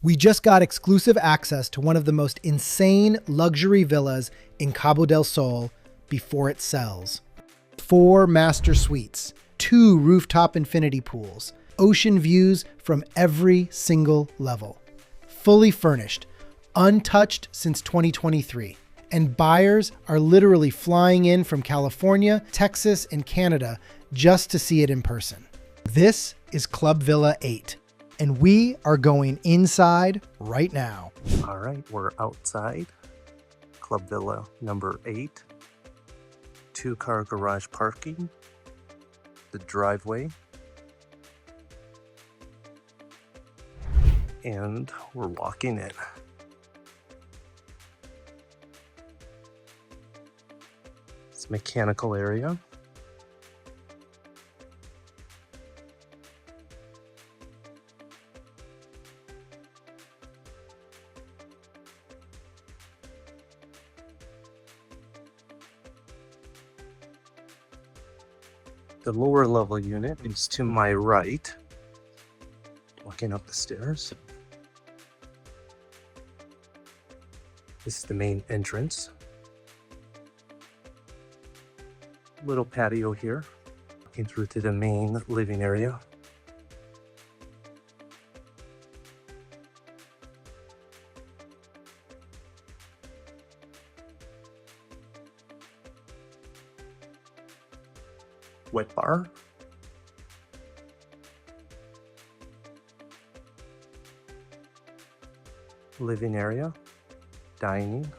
We just got exclusive access to one of the most insane luxury villas in Cabo del Sol before it sells. 4 master suites, 2 rooftop infinity pools, ocean views from every single level. Fully furnished, untouched since 2023. And buyers are literally flying in from California, Texas, and Canada just to see it in person. This is Club Villa 8. And we are going inside right now. All right, we're outside Club Villa number 8. 2-car garage parking, the driveway, and we're walking in. It's a mechanical area. The lower level unit is to my right, walking up the stairs. This is the main entrance. Little patio here, walking through to the main living area. Wet bar. Living area, dining.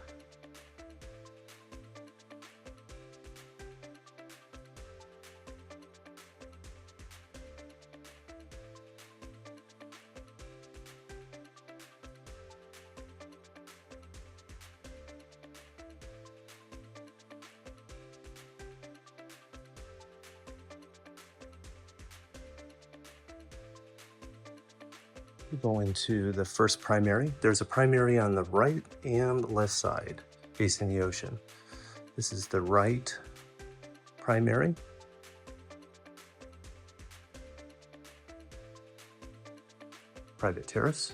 We go into the first primary. There's a primary on the right and left side facing the ocean. This is the right primary. Private terrace.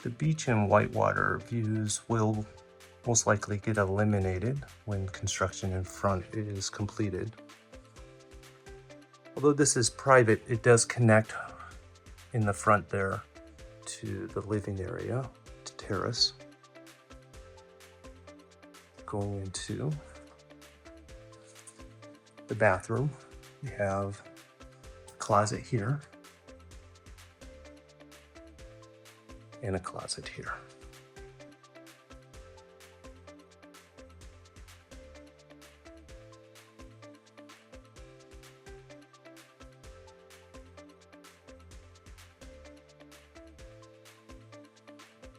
The beach and whitewater views will most likely get eliminated when construction in front is completed. Although this is private, it does connect in the front there to the living area, to terrace. Going into the bathroom, we have a closet here and a closet here.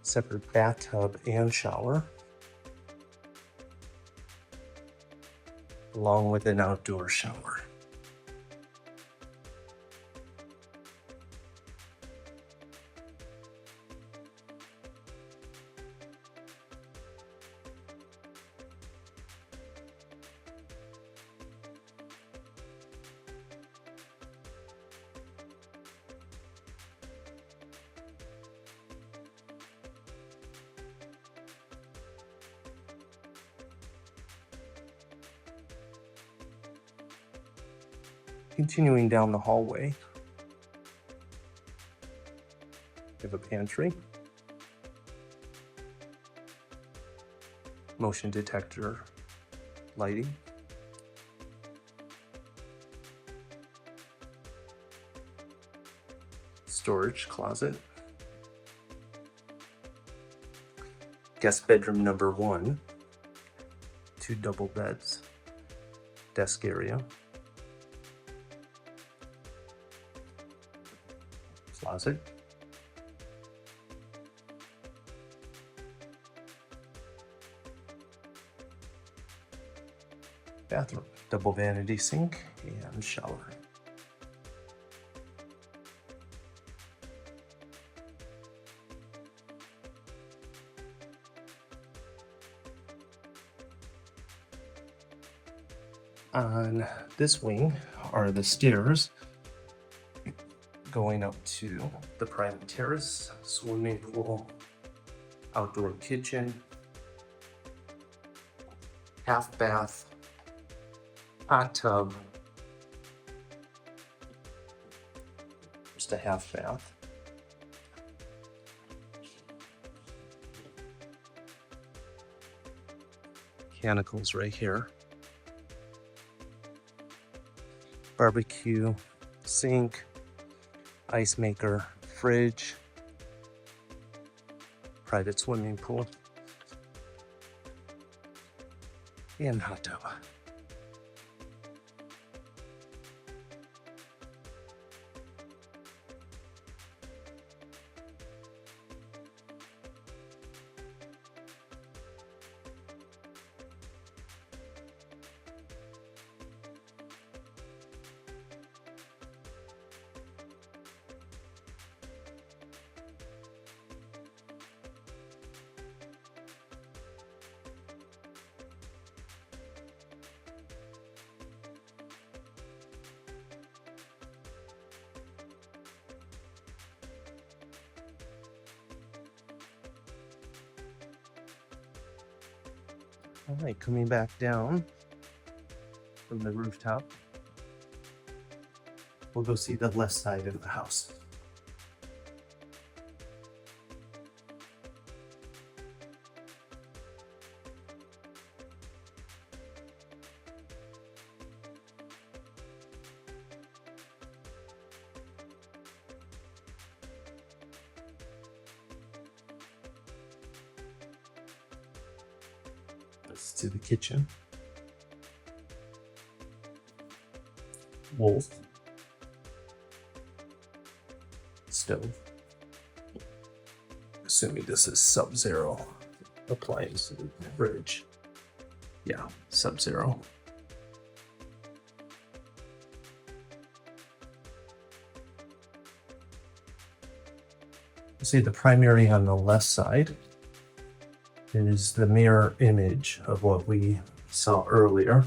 Separate bathtub and shower, along with an outdoor shower. Continuing down the hallway, we have a pantry, motion detector lighting, storage closet, guest bedroom number 1, 2 double beds, desk area, closet, bathroom, double vanity sink and shower. On this wing are the stairs going up to the private terrace, swimming pool, outdoor kitchen, half bath, hot tub, just a half bath. Mechanicals right here. Barbecue, sink, ice maker, fridge, private swimming pool, and hot tub. All right, coming back down from the rooftop, we'll go see the left side of the house. Let's do the kitchen. Wolf. Stove. Assuming this is SubZero appliance. Fridge. Yeah, SubZero. See the primary on the left side is the mirror image of what we saw earlier.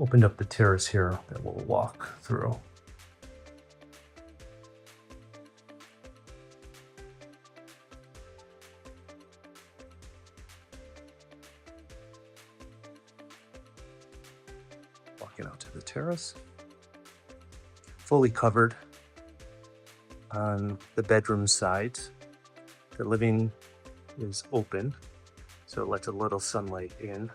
Opened up the terrace here that we'll walk through. Walking out to the terrace. Fully covered on the bedroom sides. The living is open, so it lets a little sunlight in.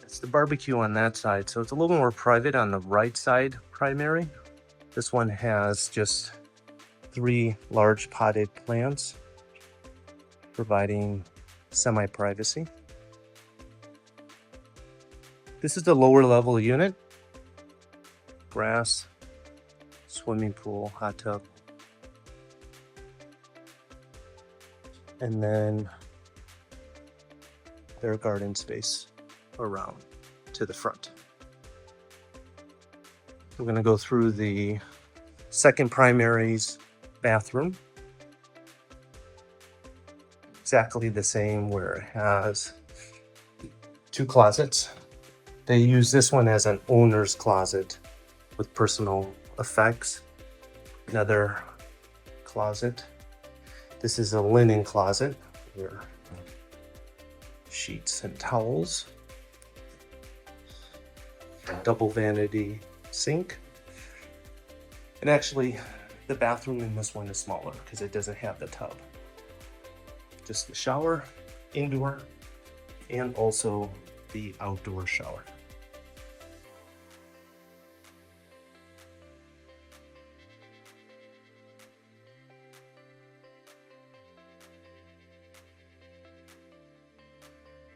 It's the barbecue on that side, so it's a little more private on the right side primary. This one has just 3 large potted plants, providing semi-privacy. This is the lower level unit. Grass, swimming pool, hot tub. And then their garden space around to the front. We're going to go through the second primary's bathroom. Exactly the same, where it has 2 closets. They use this one as an owner's closet with personal effects. Another closet. This is a linen closet where sheets and towels. A double vanity sink. And actually, the bathroom in this one is smaller because it doesn't have the tub. Just the shower, indoor, and also the outdoor shower.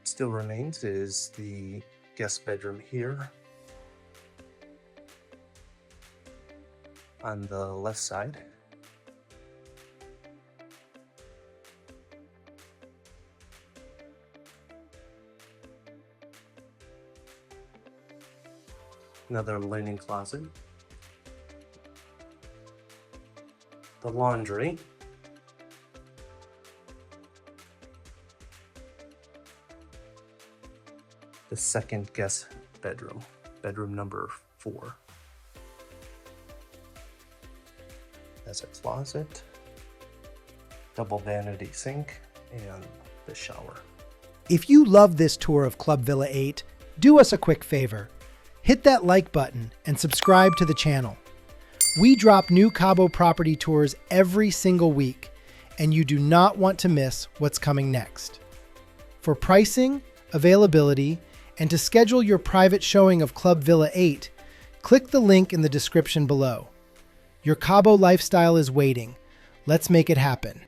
Still remains is the guest bedroom here on the left side. Another linen closet. The laundry. The second guest bedroom, bedroom number 4. Has a closet, double vanity sink, and the shower. If you love this tour of Club Villa 8, do us a quick favor. Hit that like button and subscribe to the channel. We drop new Cabo property tours every single week, and you do not want to miss what's coming next. For pricing, availability, and to schedule your private showing of Club Villa 8, click the link in the description below. Your Cabo lifestyle is waiting. Let's make it happen.